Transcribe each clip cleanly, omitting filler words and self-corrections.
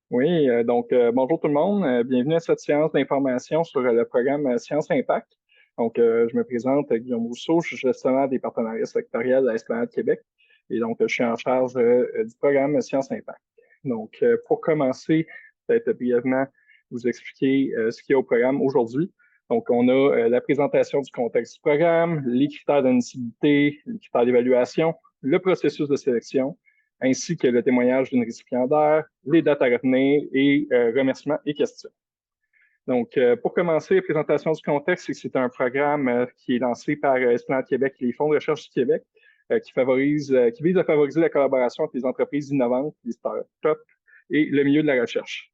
Oui, bonjour tout le monde. Bienvenue à cette séance d'information sur le programme Sciences Impact. Je me présente, Guillaume Rousseau, je suis gestionnaire des partenariats sectoriels à Esplanade Québec. Et je suis en charge du programme Sciences Impact. Pour commencer, peut-être brièvement vous expliquer ce qu'il y a au programme aujourd'hui. On a la présentation du contexte du programme, les critères d'admissibilité, les critères d'évaluation, le processus de sélection, ainsi que le témoignage d'une récipiendaire, les dates à retenir et remerciements et questions. Pour commencer, la présentation du contexte, c'est un programme qui est lancé par Esplanade Québec et les fonds de recherche du Québec qui vise à favoriser la collaboration entre les entreprises innovantes, les startups et le milieu de la recherche.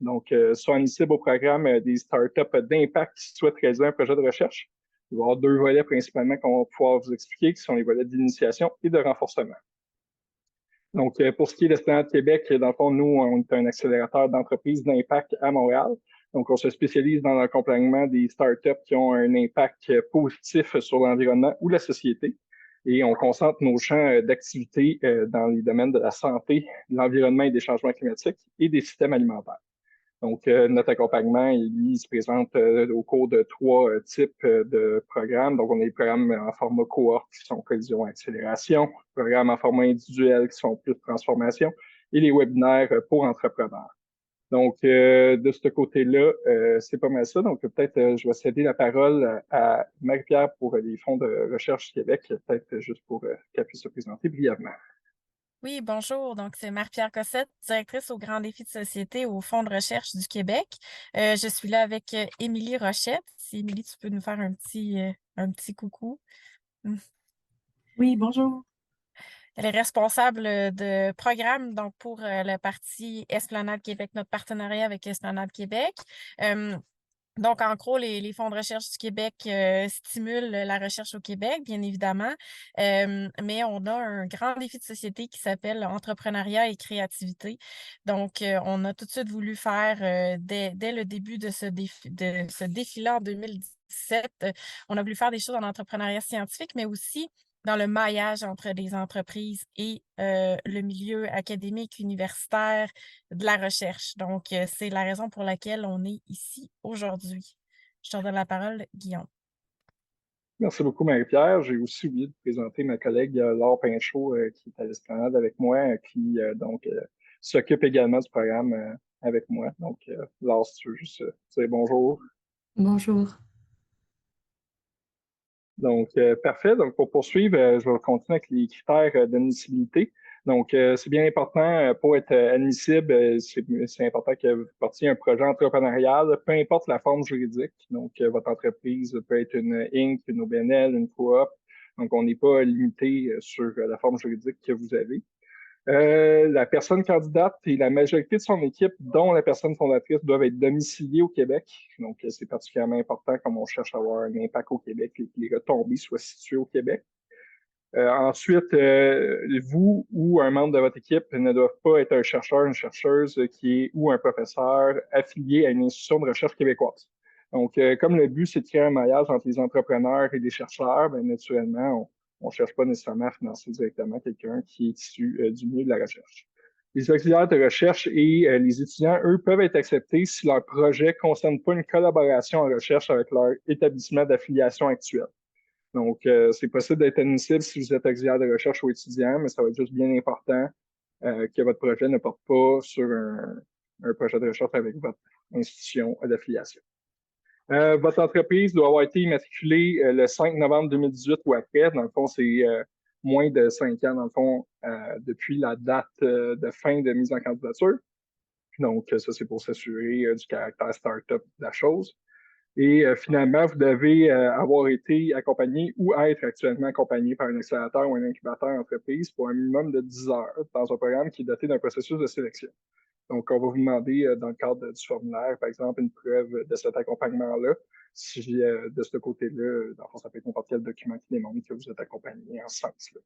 Sont admissibles au programme des startups d'impact qui souhaitent réaliser un projet de recherche. Il va y avoir deux volets principalement qu'on va pouvoir vous expliquer, qui sont les volets d'initiation et de renforcement. Pour ce qui est de l'Esplanade Québec, dans le fond, nous, on est un accélérateur d'entreprises d'impact à Montréal. On se spécialise dans l'accompagnement des startups qui ont un impact positif sur l'environnement ou la société. Et on concentre nos champs d'activité dans les domaines de la santé, de l'environnement et des changements climatiques et des systèmes alimentaires. Notre accompagnement, il se présente au cours de trois types de programmes. On a des programmes en format cohorte qui sont collision et accélération, programmes en format individuel qui sont plus transformation et les webinaires pour entrepreneurs. De ce côté-là, c'est pas mal ça. Peut-être je vais céder la parole à Marie-Pierre pour les fonds de recherche du Québec, peut-être juste pour qu'elle puisse se présenter brièvement. Oui, bonjour. Donc, c'est Marie-Pierre Cossette, directrice au Grand Défi de Société au Fonds de recherche du Québec. Je suis là avec Émilie Rochette. Si Émilie, tu peux nous faire un petit coucou. Mm. Oui, bonjour. Elle est responsable de programme donc pour la partie Esplanade Québec, notre partenariat avec Esplanade Québec. Donc, en gros, les fonds de recherche du Québec stimulent la recherche au Québec, bien évidemment, mais on a un grand défi de société qui s'appelle entrepreneuriat et créativité. Donc, on a tout de suite voulu faire, dès le début de ce défi-là en 2017, on a voulu faire des choses en entrepreneuriat scientifique, mais aussi dans le maillage entre les entreprises et le milieu académique, universitaire, de la recherche. Donc, c'est la raison pour laquelle on est ici aujourd'hui. Je te redonne la parole, Guillaume. Merci beaucoup, Marie-Pierre. J'ai aussi oublié de présenter ma collègue Laure Pinchot, qui est à l'Esplanade avec moi, qui s'occupe également du programme avec moi. Laure, si tu veux juste dire bonjour. Bonjour. Parfait. Pour poursuivre, je vais continuer avec les critères d'admissibilité. C'est bien important pour être admissible, c'est important que vous portiez un projet entrepreneurial, peu importe la forme juridique. Votre entreprise peut être une Inc., une OBNL, une coop. On n'est pas limité sur la forme juridique que vous avez. La personne candidate et la majorité de son équipe, dont la personne fondatrice, doivent être domiciliées au Québec. C'est particulièrement important comme on cherche à avoir un impact au Québec et que les retombées soient situées au Québec. Ensuite, vous ou un membre de votre équipe ne doivent pas être un chercheur, une chercheuse ou un professeur affilié à une institution de recherche québécoise. Comme le but, c'est de créer un maillage entre les entrepreneurs et les chercheurs, bien, naturellement, on ne cherche pas nécessairement à financer directement quelqu'un qui est issu du milieu de la recherche. Les auxiliaires de recherche et les étudiants, eux, peuvent être acceptés si leur projet ne concerne pas une collaboration en recherche avec leur établissement d'affiliation actuel. C'est possible d'être admissible si vous êtes auxiliaire de recherche ou étudiant, mais ça va être juste bien important que votre projet ne porte pas sur un projet de recherche avec votre institution d'affiliation. Votre entreprise doit avoir été immatriculée le 5 novembre 2018 ou après. Dans le fond, c'est moins de 5 ans, dans le fond, depuis la date de fin de mise en candidature. Ça, c'est pour s'assurer du caractère start-up de la chose. Et finalement, vous devez avoir été accompagné ou être actuellement accompagné par un accélérateur ou un incubateur entreprise pour un minimum de 10 heures dans un programme qui est doté d'un processus de sélection. On va vous demander, dans le cadre du formulaire, par exemple, une preuve de cet accompagnement-là. Si de ce côté-là, dans le fond, ça peut être n'importe quel document qui démontre que vous êtes accompagné en ce sens-là.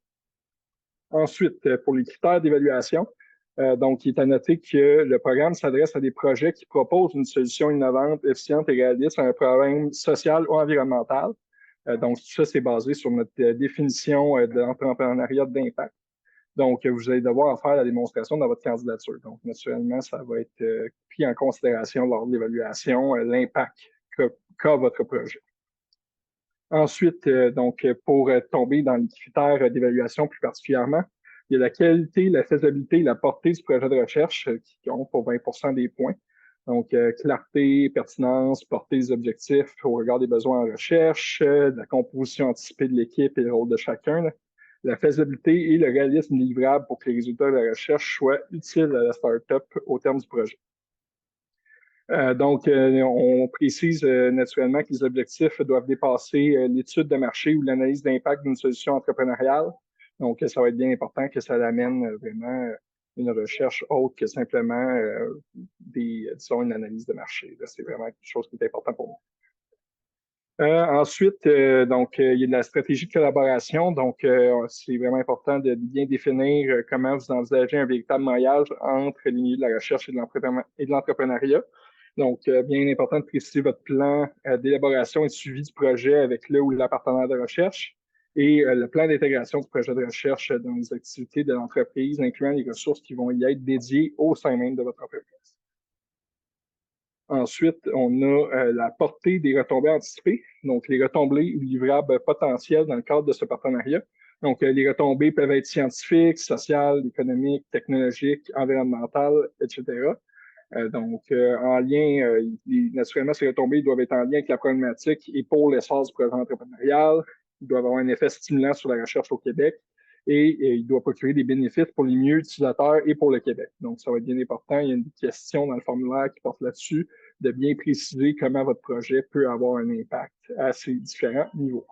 Ensuite, pour les critères d'évaluation, il est à noter que le programme s'adresse à des projets qui proposent une solution innovante, efficiente et réaliste à un problème social ou environnemental. Ça, c'est basé sur notre définition d'entrepreneuriat d'impact. Donc, vous allez devoir en faire la démonstration dans votre candidature. Donc, naturellement, ça va être pris en considération lors de l'évaluation, l'impact qu'a votre projet. Ensuite, pour tomber dans les critères d'évaluation plus particulièrement, il y a la qualité, la faisabilité et la portée du projet de recherche qui comptent pour 20 des points. Donc, clarté, pertinence, portée des objectifs au regard des besoins en recherche, la composition anticipée de l'équipe et le rôle de chacun, là. La faisabilité et le réalisme livrable pour que les résultats de la recherche soient utiles à la startup au terme du projet. On précise naturellement que les objectifs doivent dépasser l'étude de marché ou l'analyse d'impact d'une solution entrepreneuriale. Donc, ça va être bien important que ça amène vraiment une recherche autre que simplement disons, une analyse de marché. C'est vraiment quelque chose qui est important pour nous. Ensuite, il y a de la stratégie de collaboration. Donc, c'est vraiment important de bien définir comment vous envisagez un véritable maillage entre les milieux de la recherche et de l'entrepreneuriat. Donc, bien important de préciser votre plan d'élaboration et de suivi du projet avec le ou la partenaire de recherche et le plan d'intégration du projet de recherche dans les activités de l'entreprise, incluant les ressources qui vont y être dédiées au sein même de votre entreprise. Ensuite, on a la portée des retombées anticipées, donc les retombées ou livrables potentiels dans le cadre de ce partenariat. Donc, les retombées peuvent être scientifiques, sociales, économiques, technologiques, environnementales, etc. En lien, naturellement, ces retombées doivent être en lien avec la problématique et pour l'essor du projet entrepreneurial. Ils doivent avoir un effet stimulant sur la recherche au Québec et il doit procurer des bénéfices pour les milieux utilisateurs et pour le Québec. Donc, ça va être bien important. Il y a une question dans le formulaire qui porte là-dessus de bien préciser comment votre projet peut avoir un impact à ces différents niveaux.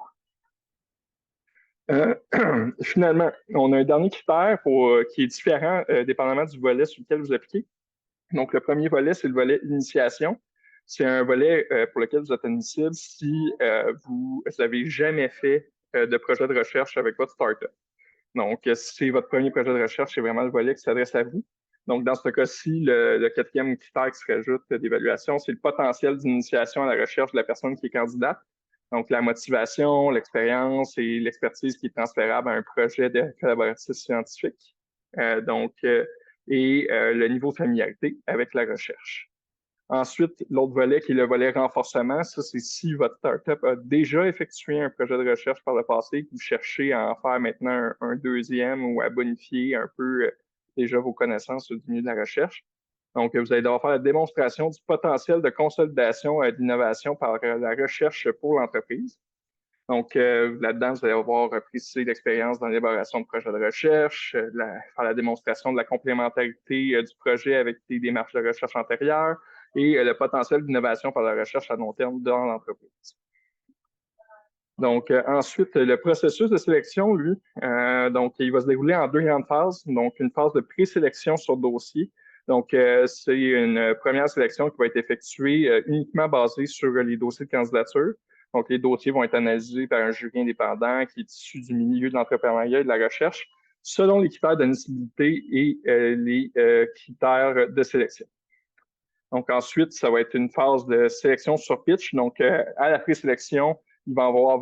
Finalement, on a un dernier critère qui est différent dépendamment du volet sur lequel vous appliquez. Donc, le premier volet, c'est le volet initiation. C'est un volet pour lequel vous êtes admissible si vous n'avez jamais fait de projet de recherche avec votre startup. Donc, si c'est votre premier projet de recherche, c'est vraiment le volet qui s'adresse à vous. Donc, dans ce cas-ci, le quatrième critère qui se rajoute d'évaluation, c'est le potentiel d'initiation à la recherche de la personne qui est candidate. Donc, la motivation, l'expérience et l'expertise qui est transférable à un projet de collaboratif scientifique. Le niveau de familiarité avec la recherche. Ensuite, l'autre volet qui est le volet renforcement, ça c'est si votre startup a déjà effectué un projet de recherche par le passé, que vous cherchez à en faire maintenant un deuxième ou à bonifier un peu déjà vos connaissances du milieu de la recherche. Donc, vous allez devoir faire la démonstration du potentiel de consolidation d'innovation par la recherche pour l'entreprise. Donc, là-dedans, vous allez avoir précisé l'expérience dans l'élaboration de projets de recherche, faire la démonstration de la complémentarité du projet avec des démarches de recherche antérieures et le potentiel d'innovation par la recherche à long terme dans l'entreprise. Donc, ensuite, le processus de sélection, lui, il va se dérouler en deux grandes phases. Donc, une phase de présélection sur dossier. Donc, c'est une première sélection qui va être effectuée uniquement basée sur les dossiers de candidature. Donc, les dossiers vont être analysés par un jury indépendant qui est issu du milieu de l'entrepreneuriat et de la recherche, selon les critères d'admissibilité et les critères de sélection. Donc, ensuite, ça va être une phase de sélection sur pitch. Donc, à la présélection, il va y avoir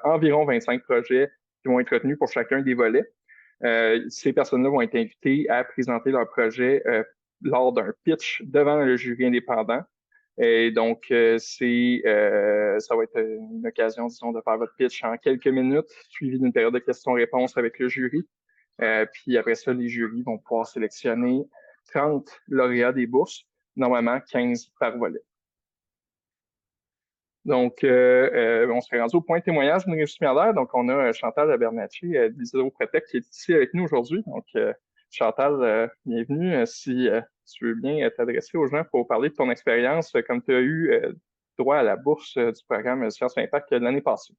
environ 25 projets qui vont être retenus pour chacun des volets. Ces personnes-là vont être invitées à présenter leur projet lors d'un pitch devant le jury indépendant. Et donc, ça va être une occasion, disons, de faire votre pitch en quelques minutes, suivi d'une période de questions-réponses avec le jury. Puis après ça, les jurys vont pouvoir sélectionner 30 lauréats des bourses, normalement 15 par volet. Donc, on serait rendu au point de témoignage d'une réussite similaire. Donc, on a Chantal Abernathy d'Isidro-Protec qui est ici avec nous aujourd'hui. Donc, Chantal, bienvenue. Si tu veux bien t'adresser aux gens pour parler de ton expérience, comme tu as eu droit à la bourse du programme Sciences Impact l'année passée.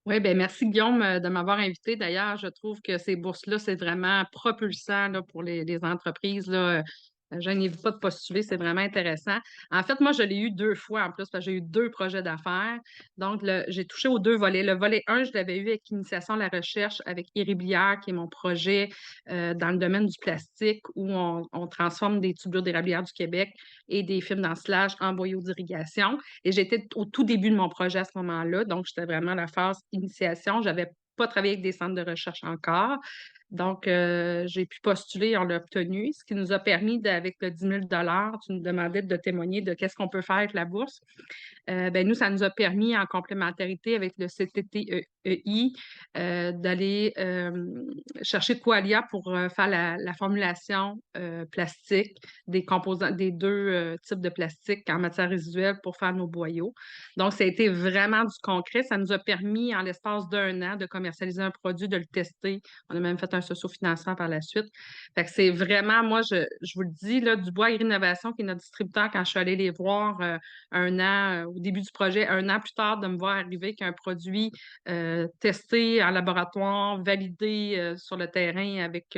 Oui, bien, merci Guillaume de m'avoir invité. D'ailleurs, je trouve que ces bourses-là, c'est vraiment propulsant là, pour les entreprises. Là. Je n'hésite pas de postuler, c'est vraiment intéressant. En fait, moi, je l'ai eu 2 fois en plus, parce que j'ai eu 2 projets d'affaires. Donc, j'ai touché aux 2 volets. Le volet 1, je l'avais eu avec Initiation à la recherche avec Ériblière, qui est mon projet dans le domaine du plastique, où on transforme des tubulures d'érablière du Québec et des fibres d'ensilage en boyaux d'irrigation. Et j'étais au tout début de mon projet à ce moment-là. Donc, j'étais vraiment à la phase initiation. J'avais pas travaillé avec des centres de recherche encore. Donc, j'ai pu postuler, on l'a obtenu, ce qui nous a permis, avec le 10 000 tu nous demandais de témoigner de qu'est-ce qu'on peut faire avec la bourse. Ben, nous, ça nous a permis, en complémentarité avec le CTTEI, d'aller chercher Qualia pour faire la formulation plastique des composants, des deux types de plastique en matière résiduelle pour faire nos boyaux. Donc, ça a été vraiment du concret. Ça nous a permis, en l'espace d'1 an, de commercialiser un produit, de le tester. On a même fait un socio-financement par la suite. Fait que c'est vraiment, moi, je vous le dis, là, Dubois Agri-Innovation, qui est notre distributeur, quand je suis allée les voir 1 an, au début du projet, 1 an plus tard, de me voir arriver qu'un produit testé en laboratoire, validé sur le terrain avec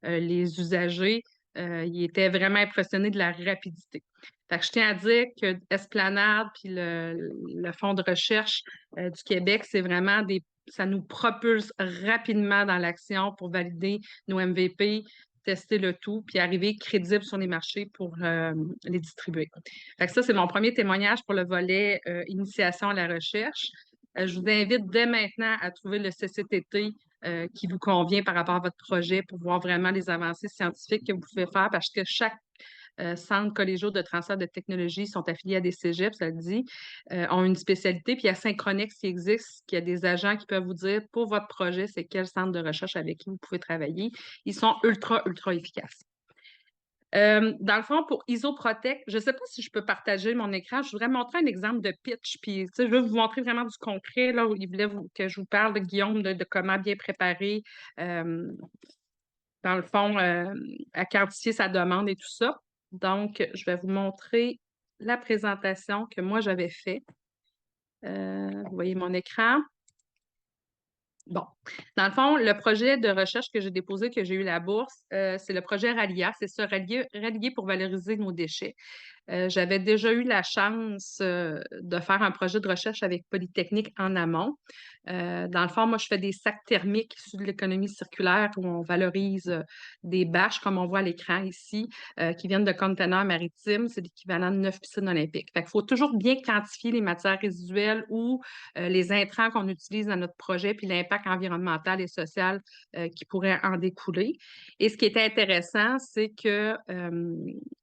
les usagers, il était vraiment impressionné de la rapidité. Fait que je tiens à dire que Esplanade puis le Fonds de recherche du Québec, c'est vraiment ça nous propulse rapidement dans l'action pour valider nos MVP, tester le tout, puis arriver crédible sur les marchés pour les distribuer. Fait que ça, c'est mon premier témoignage pour le volet initiation à la recherche. Je vous invite dès maintenant à trouver le CCTT qui vous convient par rapport à votre projet pour voir vraiment les avancées scientifiques que vous pouvez faire parce que chaque centres collégiaux de transfert de technologie sont affiliés à des cégeps, ça le dit, ont une spécialité. Puis il y a Synchronex qui existe, qui a des agents qui peuvent vous dire pour votre projet, c'est quel centre de recherche avec qui vous pouvez travailler. Ils sont ultra, ultra efficaces. Dans le fond, pour Isoprotec, je ne sais pas si je peux partager mon écran. Je voudrais montrer un exemple de pitch. Puis, je veux vous montrer vraiment du concret. Là, où il voulait que je vous parle de Guillaume, de comment bien préparer, dans le fond, à quantifier sa demande et tout ça. Donc, je vais vous montrer la présentation que moi, j'avais faite. Vous voyez mon écran. Bon, dans le fond, le projet de recherche que j'ai déposé, que j'ai eu la bourse, c'est le projet RALIA. C'est ça, rallier pour valoriser nos déchets. J'avais déjà eu la chance de faire un projet de recherche avec Polytechnique en amont. Dans le fond, moi, je fais des sacs thermiques issus de l'économie circulaire où on valorise des bâches, comme on voit à l'écran ici, qui viennent de conteneurs maritimes. C'est l'équivalent de 9 piscines olympiques. Fait qu'il faut toujours bien quantifier les matières résiduelles ou les intrants qu'on utilise dans notre projet, puis l'impact environnemental et social qui pourrait en découler. Et ce qui était intéressant, c'est que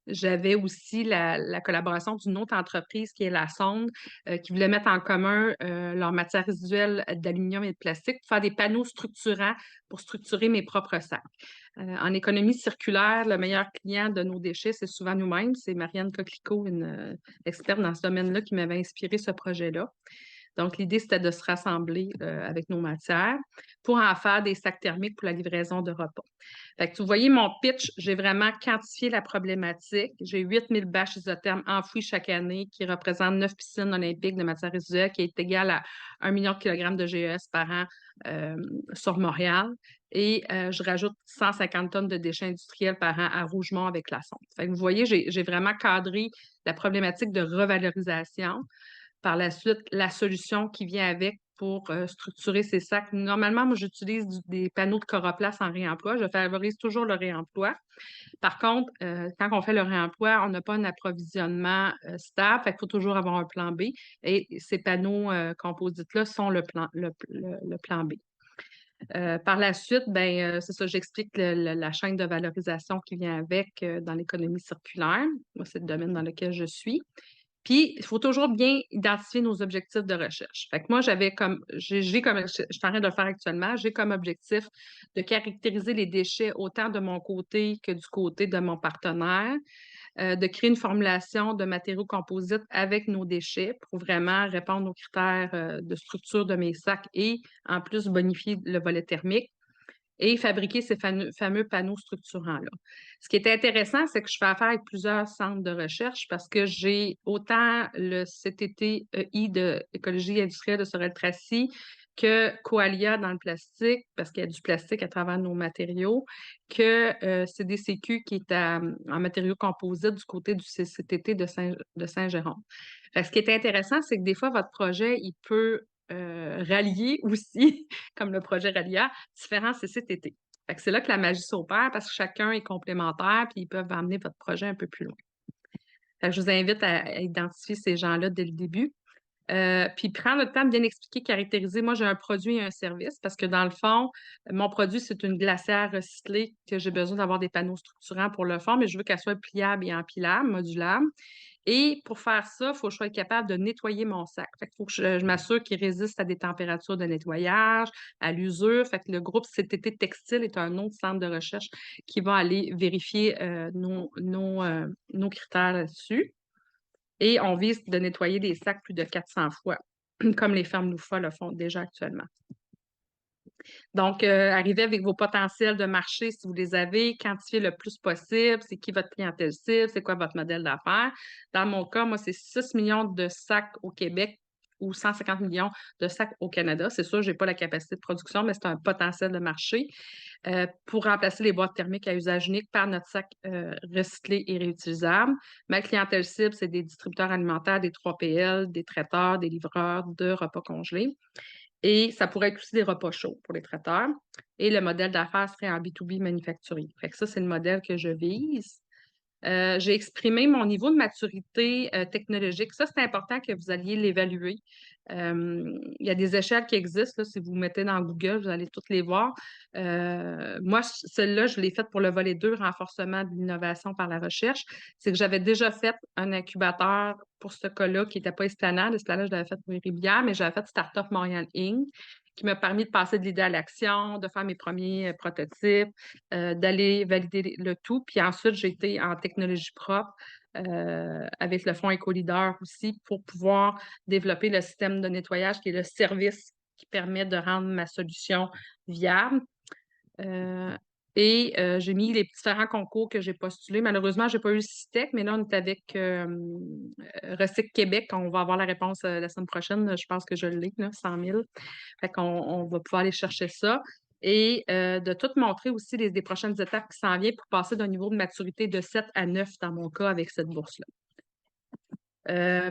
j'avais aussi la collaboration d'une autre entreprise qui est la Sonde, qui voulait mettre en commun leurs matières résiduelles d'aluminium et de plastique pour faire des panneaux structurants pour structurer mes propres sacs. En économie circulaire, le meilleur client de nos déchets, c'est souvent nous-mêmes. C'est Marianne Coquelicot, une experte dans ce domaine-là, qui m'avait inspiré ce projet-là. Donc, l'idée, c'était de se rassembler avec nos matières pour en faire des sacs thermiques pour la livraison de repas. Fait que vous voyez mon pitch, j'ai vraiment quantifié la problématique. J'ai 8000 bâches isothermes enfouies chaque année qui représentent 9 piscines olympiques de matières résiduelles qui est égal à 1 million de kilogrammes de GES par an sur Montréal. Et je rajoute 150 tonnes de déchets industriels par an à Rougemont avec la sonde. Fait que vous voyez, j'ai vraiment cadré la problématique de revalorisation. Par la suite, la solution qui vient avec pour structurer ces sacs. Normalement, moi, j'utilise des panneaux de Coroplast en réemploi. Je favorise toujours le réemploi. Par contre, quand on fait le réemploi, on n'a pas un approvisionnement stable. Fait qu'il faut toujours avoir un plan B. Et ces panneaux composites-là sont le plan B. Par la suite, c'est ça, j'explique la chaîne de valorisation qui vient avec dans l'économie circulaire. Moi, c'est le domaine dans lequel je suis. Puis, il faut toujours bien identifier nos objectifs de recherche. Fait que moi, je suis en train de le faire actuellement, j'ai comme objectif de caractériser les déchets autant de mon côté que du côté de mon partenaire, de créer une formulation de matériaux composites avec nos déchets pour vraiment répondre aux critères de structure de mes sacs et en plus bonifier le volet thermique et fabriquer ces fameux panneaux structurants-là. Ce qui est intéressant, c'est que je fais affaire avec plusieurs centres de recherche parce que j'ai autant le CTTEI de écologie industrielle de Sorel-Tracy que Qualia dans le plastique, parce qu'il y a du plastique à travers nos matériaux, que CDCQ qui est en matériaux composites du côté du CCTT de Saint-Jérôme. Ce qui est intéressant, c'est que des fois, votre projet, il peut rallier aussi, comme le projet RALIA, différents CCTT. Fait que c'est là que la magie s'opère parce que chacun est complémentaire puis ils peuvent amener votre projet un peu plus loin. Fait que je vous invite à identifier ces gens-là dès le début. Puis prendre le temps de bien expliquer, caractériser. Moi, j'ai un produit et un service parce que dans le fond, mon produit, c'est une glacière recyclée que j'ai besoin d'avoir des panneaux structurants pour le faire, mais je veux qu'elle soit pliable et empilable, modulable. Et pour faire ça, il faut que je sois capable de nettoyer mon sac. Fait qu'il faut que je m'assure qu'il résiste à des températures de nettoyage, à l'usure. Fait que le groupe CTT Textile est un autre centre de recherche qui va aller vérifier nos critères là-dessus. Et on vise de nettoyer des sacs plus de 400 fois, comme les fermes Loufa le font déjà actuellement. Donc, arrivez avec vos potentiels de marché si vous les avez, quantifiez le plus possible, c'est qui votre clientèle cible, c'est quoi votre modèle d'affaires. Dans mon cas, moi, c'est 6 millions de sacs au Québec ou 150 millions de sacs au Canada. C'est sûr, je n'ai pas la capacité de production, mais c'est un potentiel de marché pour remplacer les boîtes thermiques à usage unique par notre sac recyclé et réutilisable. Ma clientèle cible, c'est des distributeurs alimentaires, des 3PL, des traiteurs, des livreurs de repas congelés. Et ça pourrait être aussi des repas chauds pour les traiteurs. Et le modèle d'affaires serait en B2B manufacturier. Fait que ça, c'est le modèle que je vise. J'ai exprimé mon niveau de maturité technologique. Ça, c'est important que vous alliez l'évaluer. Il y a des échelles qui existent. Là, si vous mettez dans Google, vous allez toutes les voir. Moi, celle-là, je l'ai faite pour le volet 2, renforcement de l'innovation par la recherche. C'est que j'avais déjà fait un incubateur pour ce cas-là qui n'était pas Esplanade. Esplanade, je l'avais fait pour Éribière, mais j'avais fait Startup Montréal Inc., qui m'a permis de passer de l'idée à l'action, de faire mes premiers prototypes, d'aller valider le tout. Puis ensuite, j'ai été en technologie propre avec le fonds EcoLeader aussi pour pouvoir développer le système de nettoyage qui est le service qui permet de rendre ma solution viable. J'ai mis les différents concours que j'ai postulés. Malheureusement, je n'ai pas eu le CITEC, mais là, on est avec Recyc Québec. On va avoir la réponse la semaine prochaine. Je pense que je l'ai, 100 000. Fait qu'on on va pouvoir aller chercher ça. Et de tout montrer aussi des prochaines étapes qui s'en viennent pour passer d'un niveau de maturité de 7 à 9 dans mon cas avec cette bourse-là.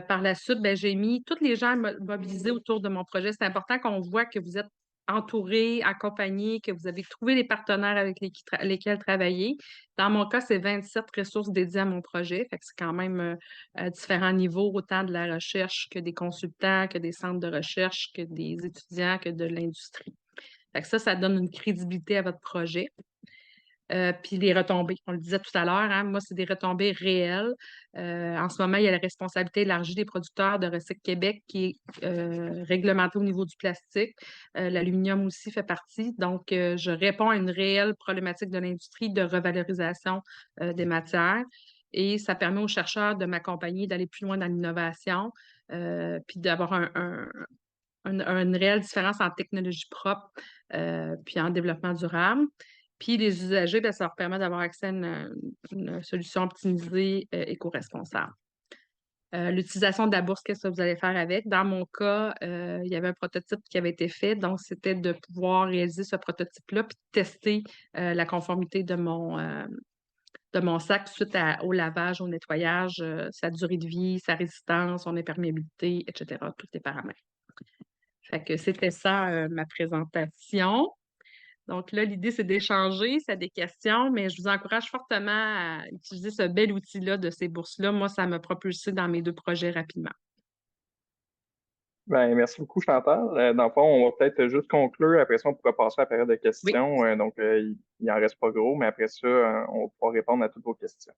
Par la suite, j'ai mis tous les gens mobilisés autour de mon projet. C'est important qu'on voit que vous êtes entourés, accompagnés, que vous avez trouvé les partenaires avec lesquels travailler. Dans mon cas, c'est 27 ressources dédiées à mon projet. Fait que c'est quand même à différents niveaux, autant de la recherche que des consultants, que des centres de recherche, que des étudiants, que de l'industrie. Fait que ça donne une crédibilité à votre projet. Puis les retombées, on le disait tout à l'heure, hein, moi, c'est des retombées réelles. En ce moment, il y a la responsabilité élargie des producteurs de Recyc Québec qui est réglementée au niveau du plastique. L'aluminium aussi fait partie. Donc, je réponds à une réelle problématique de l'industrie de revalorisation des matières. Et ça permet aux chercheurs de m'accompagner, d'aller plus loin dans l'innovation, puis d'avoir une réelle différence en technologie propre, puis en développement durable. Puis les usagers, ça leur permet d'avoir accès à une solution optimisée, éco-responsable. L'utilisation de la bourse, qu'est-ce que vous allez faire avec? Dans mon cas, il y avait un prototype qui avait été fait, donc c'était de pouvoir réaliser ce prototype-là puis de tester la conformité de mon sac suite au lavage, au nettoyage, sa durée de vie, sa résistance, son imperméabilité, etc., tous les paramètres. Fait que c'était ça, ma présentation. Donc là, l'idée, c'est d'échanger, c'est des questions, mais je vous encourage fortement à utiliser ce bel outil-là de ces bourses-là. Moi, ça m'a propulsé dans mes 2 projets rapidement. Merci beaucoup, Chantal. Dans le fond, on va peut-être juste conclure. Après ça, on pourra passer à la période de Oui. questions. Il n'en reste pas gros, mais après ça, on va pouvoir répondre à toutes vos questions.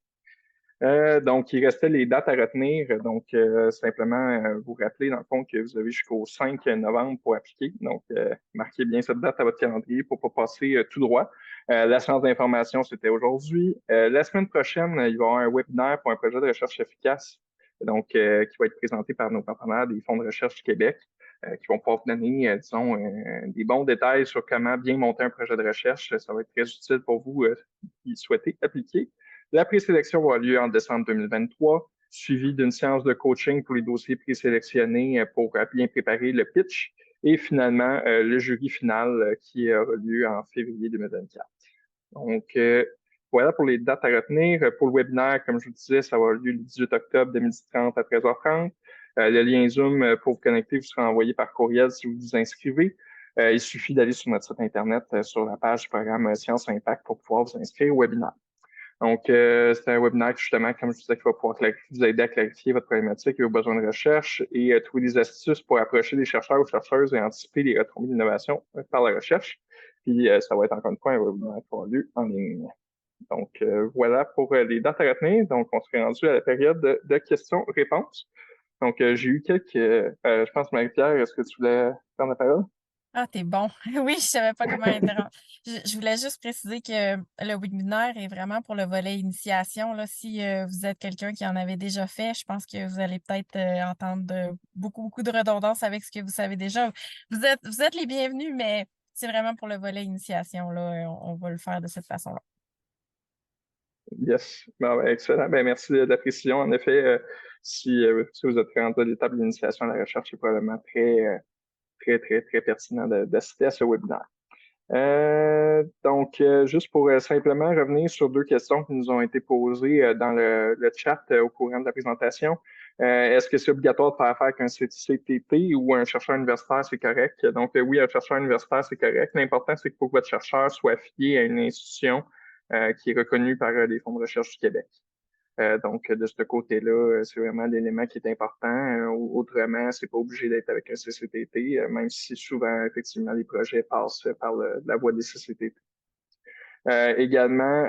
Donc, il restait les dates à retenir. Donc, simplement vous rappeler, dans le fond, que vous avez jusqu'au 5 novembre pour appliquer. Donc, marquez bien cette date à votre calendrier pour ne pas passer tout droit. La séance d'information, c'était aujourd'hui. La semaine prochaine, il va y avoir un webinaire pour un projet de recherche efficace, donc qui va être présenté par nos partenaires des fonds de recherche du Québec, qui vont pouvoir vous donner, disons, des bons détails sur comment bien monter un projet de recherche. Ça va être très utile pour vous qui souhaitez appliquer. La présélection va avoir lieu en décembre 2023, suivie d'une séance de coaching pour les dossiers présélectionnés pour bien préparer le pitch et finalement le jury final qui aura lieu en février 2024. Donc, voilà pour les dates à retenir. Pour le webinaire, comme je vous disais, ça va avoir lieu le 18 octobre de 12h30 à 13h30. Le lien Zoom pour vous connecter vous sera envoyé par courriel si vous vous inscrivez. Il suffit d'aller sur notre site Internet sur la page du programme Sciences Impact pour pouvoir vous inscrire au webinaire. Donc, c'est un webinaire qui, justement, comme je disais, qui va pouvoir vous aider à clarifier votre problématique et vos besoins de recherche et trouver des astuces pour approcher les chercheurs ou chercheuses et anticiper les retombées d'innovation par la recherche. Puis, ça va être encore une fois un webinaire qui aura lieu en ligne. Donc, voilà pour les dates à retenir. Donc, on serait rendu à la période de questions-réponses. Donc, j'ai eu quelques, je pense, Marie-Pierre, est-ce que tu voulais prendre la parole? Ah, t'es bon. Oui, je savais pas comment interrompre. Je voulais juste préciser que le webinaire est vraiment pour le volet initiation. Là. Si vous êtes quelqu'un qui en avait déjà fait, je pense que vous allez peut-être entendre beaucoup de redondance avec ce que vous savez déjà. Vous êtes les bienvenus, mais c'est vraiment pour le volet initiation. Là. On va le faire de cette façon-là. Yes. Bon, ben, excellent. Ben, merci de la précision. En effet, si vous êtes rendu à l'étape d'initiation à la recherche, c'est probablement très pertinent d'assister à ce webinaire. Donc, juste pour simplement revenir sur deux questions qui nous ont été posées dans le chat au courant de la présentation. Est-ce que c'est obligatoire de faire affaire avec un CTT ou un chercheur universitaire, c'est correct? Donc, oui, un chercheur universitaire, c'est correct. L'important, c'est qu'il faut que votre chercheur soit affilié à une institution qui est reconnue par les fonds de recherche du Québec. Donc, de ce côté-là, c'est vraiment l'élément qui est important. Autrement, c'est pas obligé d'être avec un CCTT, même si souvent, effectivement, les projets passent par la voie des CCTT. Également,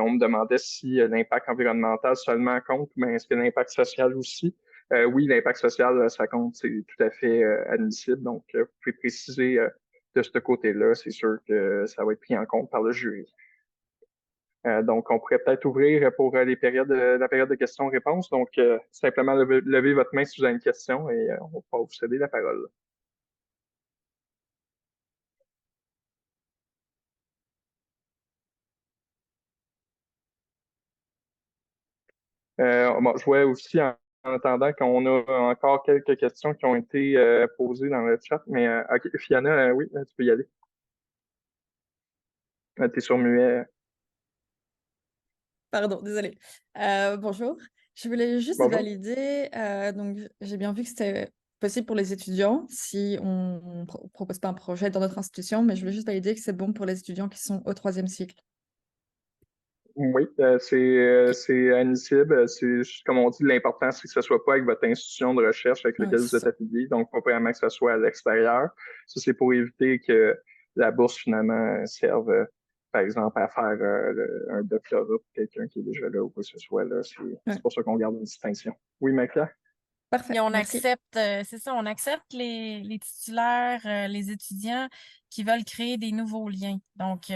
on me demandait si l'impact environnemental seulement compte, mais est-ce que l'impact social aussi? Oui, l'impact social, ça compte, c'est tout à fait admissible. Donc, vous pouvez préciser de ce côté-là, c'est sûr que ça va être pris en compte par le jury. Donc, on pourrait peut-être ouvrir pour la période de questions-réponses. Donc, simplement levez votre main si vous avez une question et on va pouvoir vous céder la parole. Bon, je vois aussi en attendant qu'on a encore quelques questions qui ont été posées dans le chat. Mais OK, Fiona, oui, tu peux y aller. Tu es sur muet. Pardon, désolée. Bonjour. Je voulais juste Bonjour. valider, donc j'ai bien vu que c'était possible pour les étudiants si on ne propose pas un projet dans notre institution, mais je voulais juste valider que c'est bon pour les étudiants qui sont au 3e cycle. Oui, Ok. c'est admissible. C'est comme on dit, l'important, c'est que ce soit pas avec votre institution de recherche avec Ouais, laquelle vous c'est êtes ça. affilié, donc pas vraiment que ce soit à l'extérieur. Ça, c'est pour éviter que la bourse, finalement, serve, par exemple, à faire un doctorat pour quelqu'un qui est déjà là ou quoi que ce soit. Là. C'est Ouais. pour ça qu'on garde une distinction. Oui, Marie-Claire? Parfait, Et on merci. accepte, c'est ça, on accepte les titulaires, les étudiants qui veulent créer des nouveaux liens. Donc,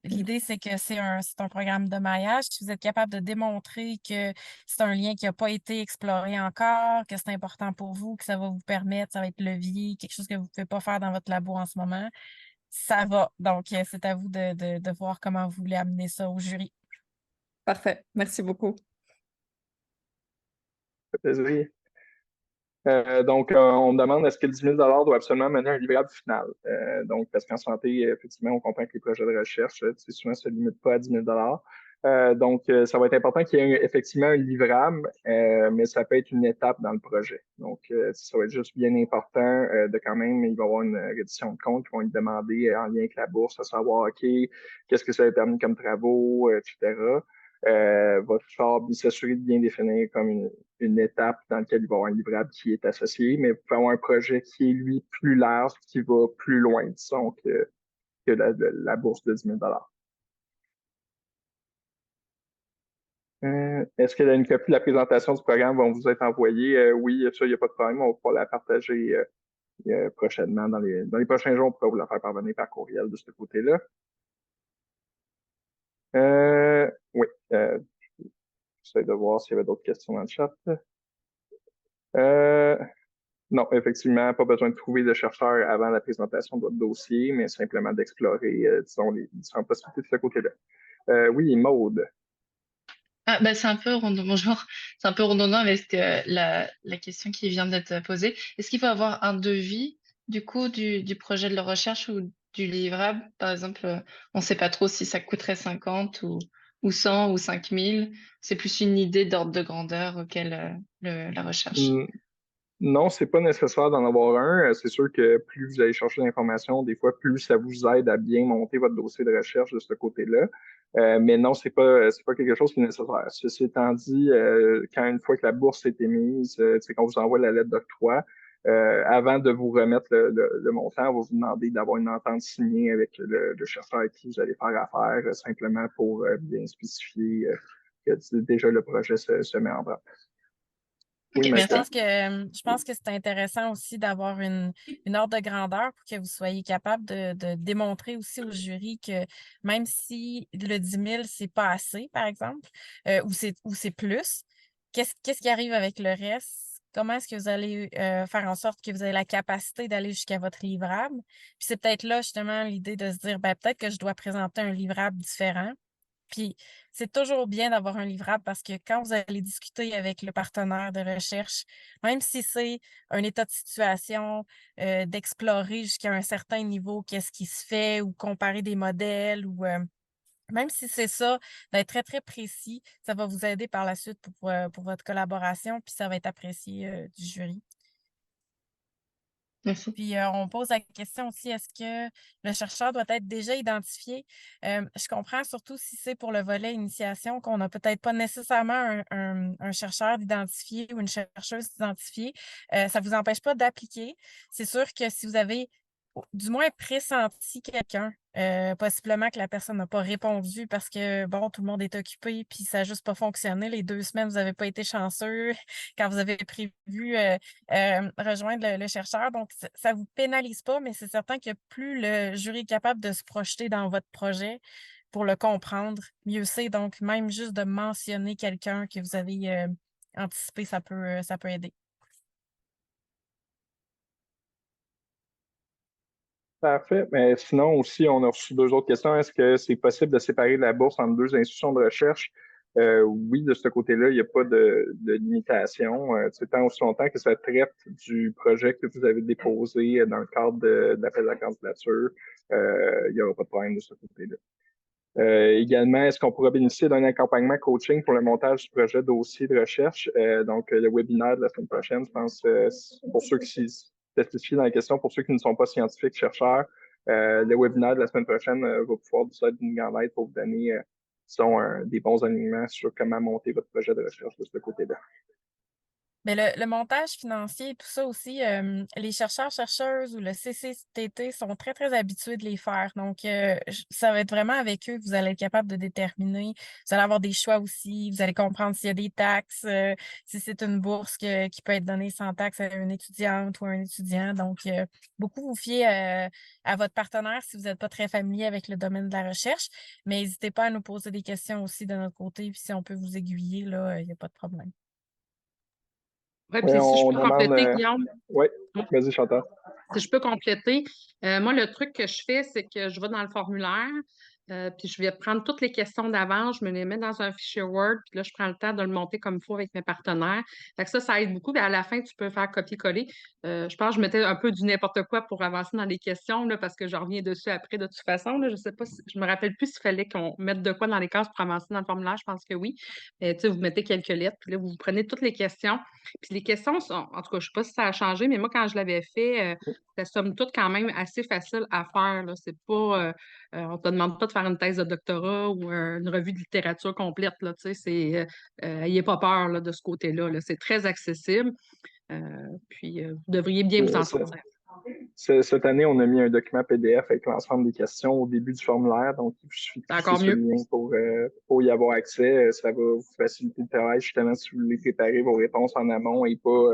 l'idée, c'est que c'est un programme de maillage. Si vous êtes capable de démontrer que c'est un lien qui n'a pas été exploré encore, que c'est important pour vous, que ça va vous permettre, ça va être levier, quelque chose que vous ne pouvez pas faire dans votre labo en ce moment, ça va. Donc, c'est à vous de voir comment vous voulez amener ça au jury. Parfait, merci beaucoup. Ça fait plaisir. Donc, on me demande est-ce que le 10 000 doit absolument mener à un livrable final? Donc, parce qu'en santé, effectivement, on comprend que les projets de recherche, souvent, ne se limitent pas à 10 000 donc, ça va être important qu'il y ait effectivement un livrable, mais ça peut être une étape dans le projet. Donc, ça va être juste bien important de quand même, il va y avoir une reddition de compte qui vont être demander en lien avec la bourse, à savoir, OK, qu'est-ce que ça a permis comme travaux, etc. Va falloir s'assurer de bien définir comme une étape dans laquelle il va y avoir un livrable qui est associé, mais vous pouvez avoir un projet qui est, lui, plus large, qui va plus loin, disons, que la bourse de 10 000 Est-ce que une copie de la présentation du programme va vous être envoyée? Oui, ça, il n'y a pas de problème. On va pouvoir la partager prochainement. Dans les prochains jours, on pourra vous la faire parvenir par courriel de ce côté-là. Oui, j'essaie de voir s'il y avait d'autres questions dans le chat. Non, effectivement, pas besoin de trouver de chercheur avant la présentation de votre dossier, mais simplement d'explorer, disons, les différentes possibilités de ce côté-là. Oui, Maude. Ah, bah, c'est un peu redondant, bonjour. C'est un peu redondant avec la question qui vient d'être posée. Est-ce qu'il faut avoir un devis du coup du projet de la recherche ou du livrable? Par exemple, on ne sait pas trop si ça coûterait 50 ou 100 ou 5000. C'est plus une idée d'ordre de grandeur auquel la recherche. Non, c'est pas nécessaire d'en avoir un. C'est sûr que plus vous allez chercher d'informations, des fois, plus ça vous aide à bien monter votre dossier de recherche de ce côté-là. Mais non, c'est pas quelque chose qui est nécessaire. Ceci étant dit, quand une fois que la bourse est émise, c'est qu'on vous envoie la lettre d'octroi, avant de vous remettre le montant, on va vous demander d'avoir une entente signée avec le chercheur avec qui vous allez faire affaire, simplement pour bien spécifier que déjà le projet se met en branle. Oui, Ok, Je merci. pense que c'est intéressant aussi d'avoir une ordre de grandeur pour que vous soyez capable de démontrer aussi au jury que même si le 10 000, c'est pas assez, par exemple, ou c'est plus, qu'est-ce qui arrive avec le reste? Comment est-ce que vous allez faire en sorte que vous avez la capacité d'aller jusqu'à votre livrable? Puis c'est peut-être là justement l'idée de se dire, ben, peut-être que je dois présenter un livrable différent. Puis c'est toujours bien d'avoir un livrable parce que quand vous allez discuter avec le partenaire de recherche, même si c'est un état de situation, d'explorer jusqu'à un certain niveau qu'est-ce qui se fait ou comparer des modèles ou même si c'est ça, d'être très, très précis, ça va vous aider par la suite pour votre collaboration, puis ça va être apprécié du jury. Merci. Puis on pose la question aussi, est-ce que le chercheur doit être déjà identifié? Je comprends surtout si c'est pour le volet initiation qu'on n'a peut-être pas nécessairement un chercheur d'identifié ou une chercheuse d'identifiée. Ça ne vous empêche pas d'appliquer. C'est sûr que si vous avez du moins pressenti quelqu'un, possiblement que la personne n'a pas répondu parce que, bon, tout le monde est occupé puis ça n'a juste pas fonctionné. Les 2 semaines, vous n'avez pas été chanceux quand vous avez prévu rejoindre le chercheur. Donc, ça ne vous pénalise pas, mais c'est certain que plus le jury est capable de se projeter dans votre projet pour le comprendre, mieux c'est. Donc, même juste de mentionner quelqu'un que vous avez anticipé, ça peut aider. Parfait. Mais sinon aussi, on a reçu 2 autres questions. Est-ce que c'est possible de séparer la bourse entre 2 institutions de recherche? Oui, de ce côté-là, il n'y a pas de limitation. Tant aussi longtemps que ça traite du projet que vous avez déposé dans le cadre d'appel à la candidature, il n'y aura pas de problème de ce côté-là. Également, est-ce qu'on pourra bénéficier d'un accompagnement coaching pour le montage du projet dossier de recherche? Donc, le webinaire de la semaine prochaine, je pense, pour ceux qui spécifient dans la question, pour ceux qui ne sont pas scientifiques, chercheurs, le webinaire de la semaine prochaine va pouvoir vous être d'une grande aide pour vous donner des bons alignements sur comment monter votre projet de recherche de ce côté-là. Mais le montage financier et tout ça aussi, les chercheurs-chercheuses ou le CCTT sont très, très habitués de les faire. Donc, ça va être vraiment avec eux que vous allez être capable de déterminer. Vous allez avoir des choix aussi. Vous allez comprendre s'il y a des taxes, si c'est une bourse qui peut être donnée sans taxe à une étudiante ou un étudiant. Donc, beaucoup vous fiez à votre partenaire si vous n'êtes pas très familier avec le domaine de la recherche. Mais n'hésitez pas à nous poser des questions aussi de notre côté. Puis si on peut vous aiguiller, là, il n'y a pas de problème. Oui, Oui, puis si je on peux demande. compléter, Guillaume. Oui, vas-y, Chantal. Si je peux compléter, moi, le truc que je fais, c'est que je vais dans le formulaire, puis je vais prendre toutes les questions d'avant, je me les mets dans un fichier Word, puis là, je prends le temps de le monter comme il faut avec mes partenaires. Fait que ça aide beaucoup. Puis à la fin, tu peux faire copier-coller. Je pense que je mettais un peu du n'importe quoi pour avancer dans les questions, là, parce que je reviens dessus après de toute façon. Là. Je sais pas si, je me rappelle plus s'il fallait qu'on mette de quoi dans les cases pour avancer dans le formulaire. Je pense que oui. Mais tu sais, vous mettez quelques lettres, puis là, vous prenez toutes les questions. Puis les questions sont, en tout cas, je sais pas si ça a changé, mais moi, quand je l'avais fait, c'est somme toute quand même assez facile à faire. Là. C'est pas, on te demande pas de faire une thèse de doctorat ou une revue de littérature complète. Là, ayez pas peur là, de ce côté-là. Là. C'est très accessible. Puis vous devriez bien vous en sortir. Cette année, on a mis un document PDF avec l'ensemble des questions au début du formulaire. Donc, il suffit de C'est cliquer encore sur le mieux. lien pour y avoir accès. Ça va vous faciliter le travail, justement, si vous voulez préparer vos réponses en amont et pas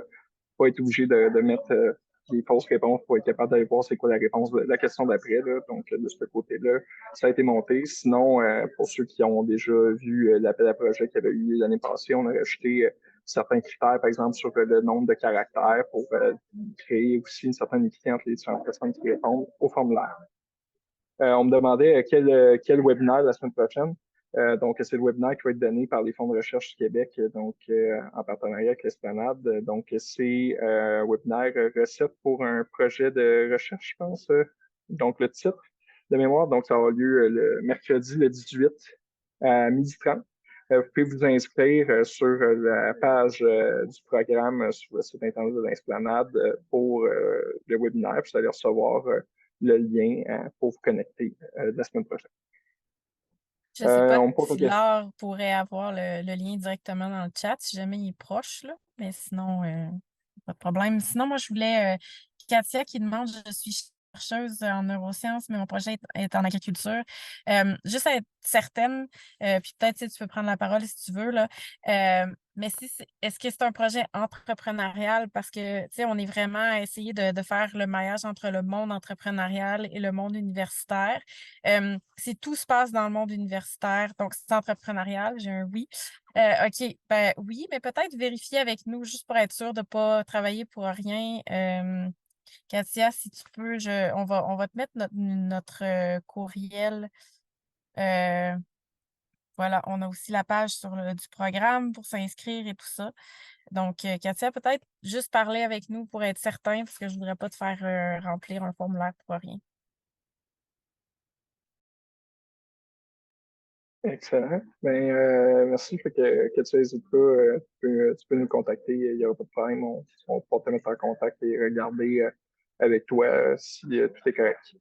être obligé de mettre les fausses réponses pour être capable d'aller voir c'est quoi la réponse de la question d'après. Là. Donc, de ce côté-là, ça a été monté. Sinon, pour ceux qui ont déjà vu l'appel à projet qu'il y avait eu l'année passée, on a rajouté certains critères, par exemple, sur le nombre de caractères pour créer aussi une certaine équité entre les différentes personnes qui répondent au formulaire. On me demandait quel webinaire la semaine prochaine. Donc, c'est le webinaire qui va être donné par les fonds de recherche du Québec, donc en partenariat avec l'Esplanade. Donc, c'est un webinaire recette pour un projet de recherche, je pense. Donc, le titre de mémoire, donc ça aura lieu le mercredi le 18 à 12h30. vous pouvez vous inscrire sur la page du programme sur le site internet de l'Esplanade pour le webinaire. Puis vous allez recevoir le lien pour vous connecter la semaine prochaine. Je ne sais pas on pose si une question. Laure pourrait avoir le lien directement dans le chat, si jamais il est proche, là. Mais sinon, pas de problème. Sinon, moi, je voulais Katia qui demande, je suis chercheuse en neurosciences, mais mon projet est en agriculture. Juste à être certaine, puis peut-être tu peux prendre la parole si tu veux, là. Mais est-ce que c'est un projet entrepreneurial? Parce que, tu sais, on est vraiment à essayer de faire le maillage entre le monde entrepreneurial et le monde universitaire. Si tout se passe dans le monde universitaire, donc c'est entrepreneurial, j'ai un oui. OK, ben oui, mais peut-être vérifier avec nous juste pour être sûr de ne pas travailler pour rien. Katia, si tu peux, on va te mettre notre courriel. Voilà, on a aussi la page du programme pour s'inscrire et tout ça. Donc, Katia, peut-être juste parler avec nous pour être certain, parce que je ne voudrais pas te faire remplir un formulaire pour rien. Excellent. Ben, merci. Fait que tu n'hésites pas, tu peux nous contacter. Il n'y aura pas de problème. On pourra te mettre en contact et regarder avec toi si tout est correct.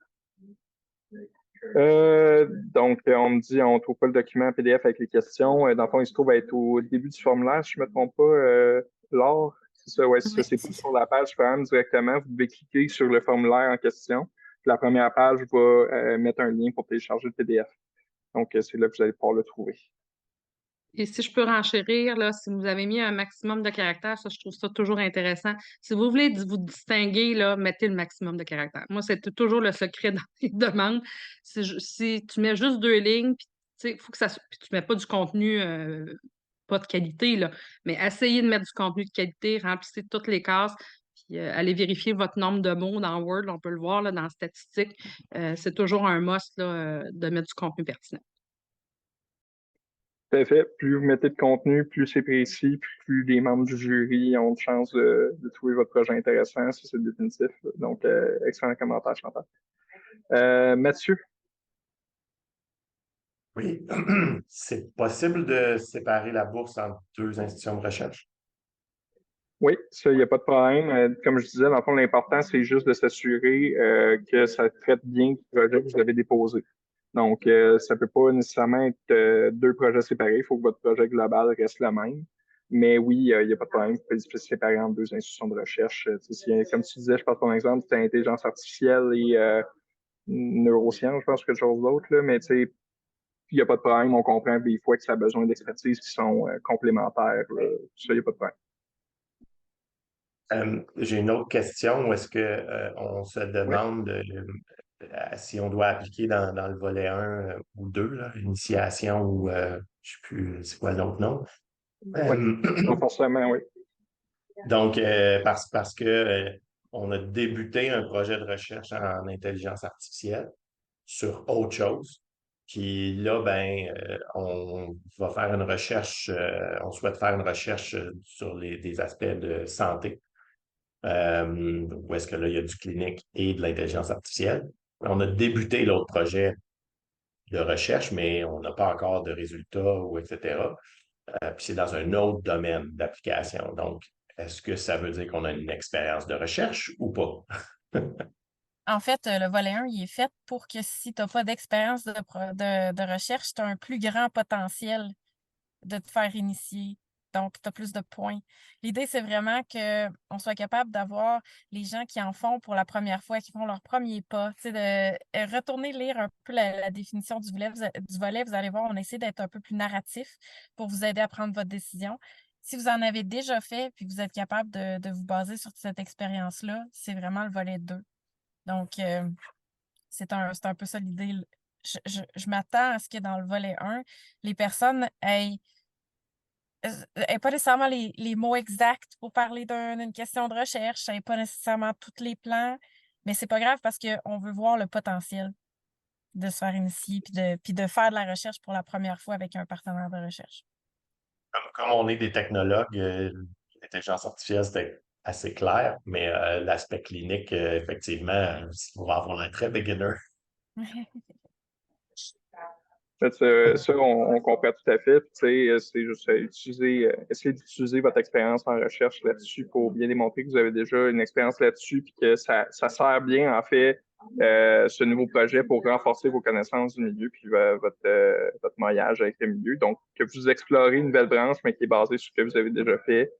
Donc, on me dit, on ne trouve pas le document PDF avec les questions. Dans le fond, il se trouve à être au début du formulaire, si je ne me trompe pas. Laure, c'est ça, ouais, c'est ça, c'est pas sur la page du programme directement. Vous devez cliquer sur le formulaire en question. La première page va mettre un lien pour télécharger le PDF. Donc, c'est là que vous allez pouvoir le trouver. Et si je peux renchérir, là, si vous avez mis un maximum de caractères, ça, je trouve ça toujours intéressant. Si vous voulez vous distinguer, là, mettez le maximum de caractères. Moi, c'est toujours le secret dans les demandes. Si tu mets juste 2 lignes, puis faut que puis tu mets pas du contenu pas de qualité, là, mais essayez de mettre du contenu de qualité, remplissez toutes les cases, puis allez vérifier votre nombre de mots dans Word, on peut le voir là, dans Statistiques. C'est toujours un must là, de mettre du contenu pertinent. Tout à fait. Plus vous mettez de contenu, plus c'est précis, plus les membres du jury ont de chance de trouver votre projet intéressant, si c'est définitif. Donc, excellent commentaire, Chantal. Mathieu? Oui, c'est possible de séparer la bourse entre 2 institutions de recherche? Oui, ça, il n'y a pas de problème. Comme je disais, dans le fond, l'important, c'est juste de s'assurer que ça traite bien le projet que vous avez déposé. Donc, ça ne peut pas nécessairement être 2 projets séparés. Il faut que votre projet global reste le même. Mais oui, il n'y a pas de problème. Vous pouvez séparer entre 2 institutions de recherche. Comme tu disais, je pense ton exemple, c'était intelligence artificielle et neurosciences, je pense, quelque chose d'autre. Mais tu sais, il n'y a pas de problème. On comprend des fois que ça a besoin d'expertise qui sont complémentaires. Ça, il n'y a pas de problème. J'ai une autre question. Est-ce que on se demande si on doit appliquer dans le volet 1 ou 2, là, initiation ou je ne sais plus c'est quoi l'autre nom? Non, forcément, oui. Donc, parce que on a débuté un projet de recherche en intelligence artificielle sur autre chose. Puis là, on va faire une recherche, on souhaite faire une recherche sur des aspects de santé. Où est-ce que là, il y a du clinique et de l'intelligence artificielle. On a débuté l'autre projet de recherche, mais on n'a pas encore de résultats ou etc. Puis c'est dans un autre domaine d'application. Donc, est-ce que ça veut dire qu'on a une expérience de recherche ou pas? En fait, le volet 1, il est fait pour que si tu n'as pas d'expérience de recherche, tu as un plus grand potentiel de te faire initier. Donc, tu as plus de points. L'idée, c'est vraiment qu'on soit capable d'avoir les gens qui en font pour la première fois, qui font leur premier pas. Tu sais, de retourner lire un peu la définition du volet. Vous allez voir, on essaie d'être un peu plus narratif pour vous aider à prendre votre décision. Si vous en avez déjà fait, puis que vous êtes capable de vous baser sur cette expérience-là, c'est vraiment le volet 2. Donc, c'est un peu ça l'idée. Je m'attends à ce que dans le volet 1, les personnes aient pas nécessairement les mots exacts pour parler d'une question de recherche, n'aient pas nécessairement tous les plans, mais c'est pas grave parce qu'on veut voir le potentiel de se faire initier puis de faire de la recherche pour la première fois avec un partenaire de recherche. Comme on est des technologues, l'intelligence artificielle, c'était assez clair, mais l'aspect clinique, effectivement, on va avoir un très beginner. On comprend tout à fait. Puis, c'est juste essayer d'utiliser votre expérience en recherche là-dessus pour bien démontrer que vous avez déjà une expérience là-dessus puis que ça sert bien, en fait, ce nouveau projet pour renforcer vos connaissances du milieu puis votre maillage avec le milieu. Donc, que vous explorez une nouvelle branche, mais qui est basée sur ce que vous avez déjà fait,